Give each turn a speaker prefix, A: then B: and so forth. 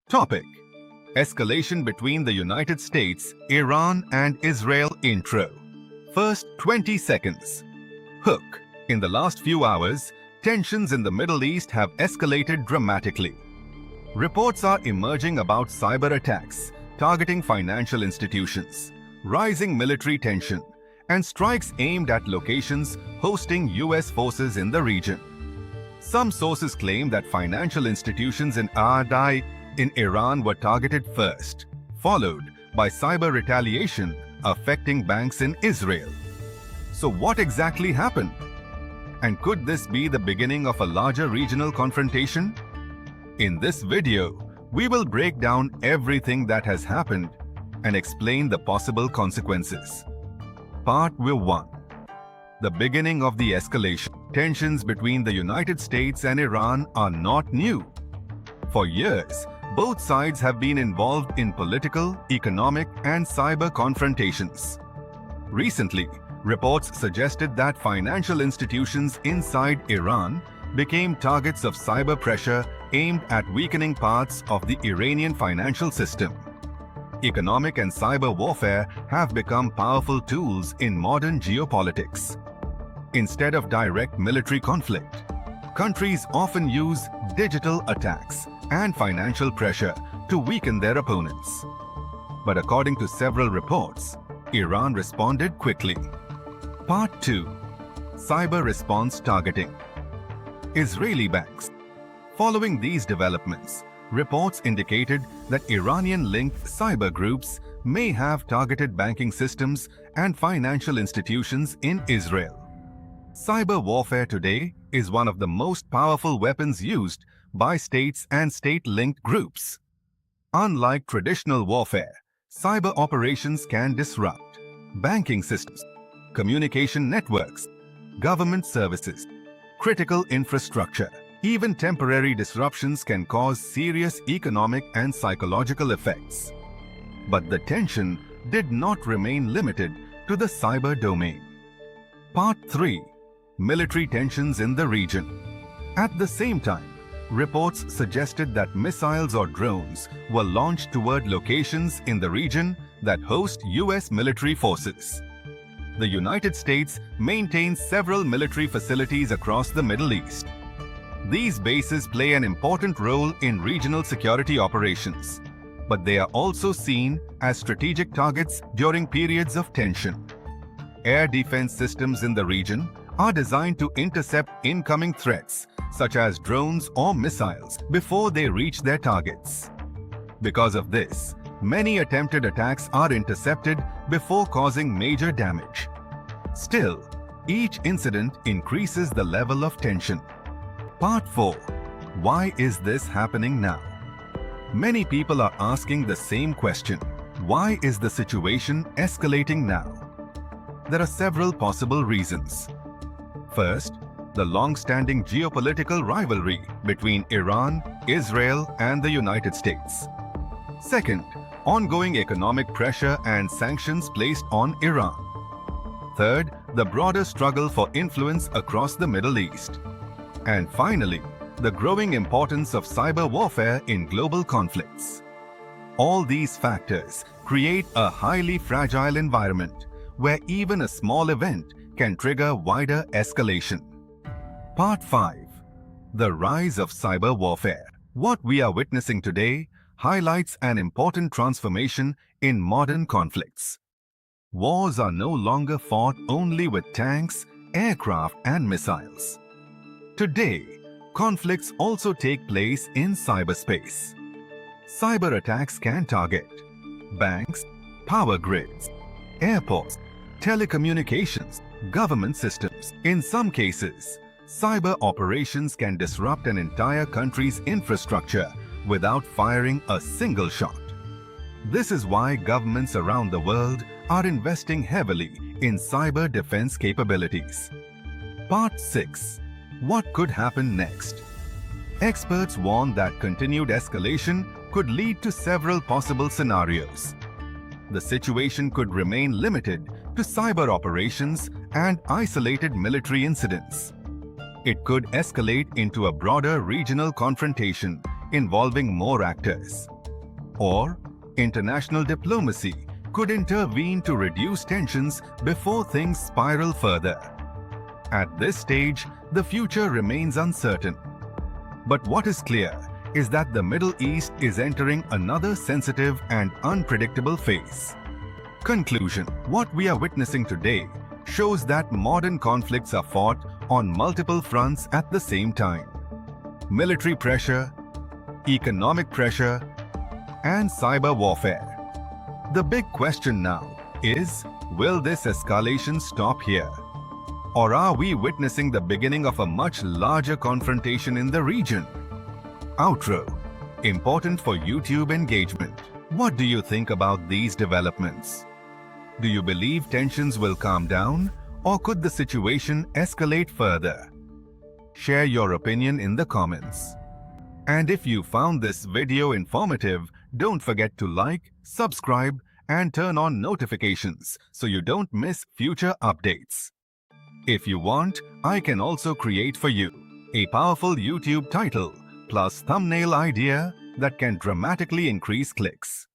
A: Topic: Escalation between the United States, Iran and Israel intro. First 20 seconds. Hook. In the last few hours, tensions in the Middle East have escalated dramatically. Reports are emerging about cyber attacks targeting financial institutions, rising military tension, and strikes aimed at locations hosting US forces in the region. Some sources claim that financial institutions in Iran were targeted first, followed by cyber retaliation affecting banks in Israel. So what exactly happened? And could this be the beginning of a larger regional confrontation? In this video, we will break down everything that has happened and explain the possible consequences. Part 1. The beginning of the escalation. Tensions between the United States and Iran are not new. For years, both sides have been involved in political, economic, and cyber confrontations. Recently, reports suggested that financial institutions inside Iran became targets of cyber pressure aimed at weakening parts of the Iranian financial system. Economic and cyber warfare have become powerful tools in modern geopolitics. Instead of direct military conflict, countries often use digital attacks and financial pressure to weaken their opponents. But according to several reports, Iran responded quickly. Part 2. Cyber response targeting. Israeli banks. Following these developments, reports indicated that Iranian-linked cyber groups may have targeted banking systems and financial institutions in Israel. Cyber warfare today is one of the most powerful weapons used by states and state-linked groups. Unlike traditional warfare, cyber operations can disrupt banking systems, communication networks, government services, critical infrastructure. Even temporary disruptions can cause serious economic and psychological effects. But the tension did not remain limited to the cyber domain. Part 3. Military tensions in the region. At the same time, reports suggested that missiles or drones were launched toward locations in the region that host US military forces. The United States maintains several military facilities across the Middle East. These bases play an important role in regional security operations, but they are also seen as strategic targets during periods of tension. Air defense systems in the region are designed to intercept incoming threats, such as drones or missiles, before they reach their targets. Because of this, many attempted attacks are intercepted before causing major damage. Still, each incident increases the level of tension. Part 4. Why is this happening now? Many people are asking the same question. Why is the situation escalating now? There are several possible reasons. First, the long-standing geopolitical rivalry between Iran, Israel, and the United States. Second, ongoing economic pressure and sanctions placed on Iran. Third, the broader struggle for influence across the Middle East. And finally, the growing importance of cyber warfare in global conflicts. All these factors create a highly fragile environment where even a small event can trigger wider escalation. Part 5. The rise of cyber warfare. What we are witnessing today highlights an important transformation in modern conflicts. Wars are no longer fought only with tanks, aircraft, and missiles. Today, conflicts also take place in cyberspace. Cyber attacks can target banks, power grids, airports, telecommunications, government systems. In some cases, cyber operations can disrupt an entire country's infrastructure without firing a single shot. This is why governments around the world are investing heavily in cyber defense capabilities. Part 6. What could happen next? Experts warn that continued escalation could lead to several possible scenarios. The situation could remain limited to cyber operations and isolated military incidents. It could escalate into a broader regional confrontation involving more actors. Or international diplomacy could intervene to reduce tensions before things spiral further. At this stage, the future remains uncertain. But what is clear is that the Middle East is entering another sensitive and unpredictable phase. Conclusion: what we are witnessing today shows that modern conflicts are fought on multiple fronts at the same time. Military pressure, economic pressure, and cyber warfare. The big question now is, will this escalation stop here? Or are we witnessing the beginning of a much larger confrontation in the region? Outro: important for YouTube engagement. What do you think about these developments? Do you believe tensions will calm down, or could the situation escalate further? Share your opinion in the comments. And if you found this video informative, don't forget to like, subscribe, and turn on notifications so you don't miss future updates. If you want, I can also create for you a powerful YouTube title plus thumbnail idea that can dramatically increase clicks.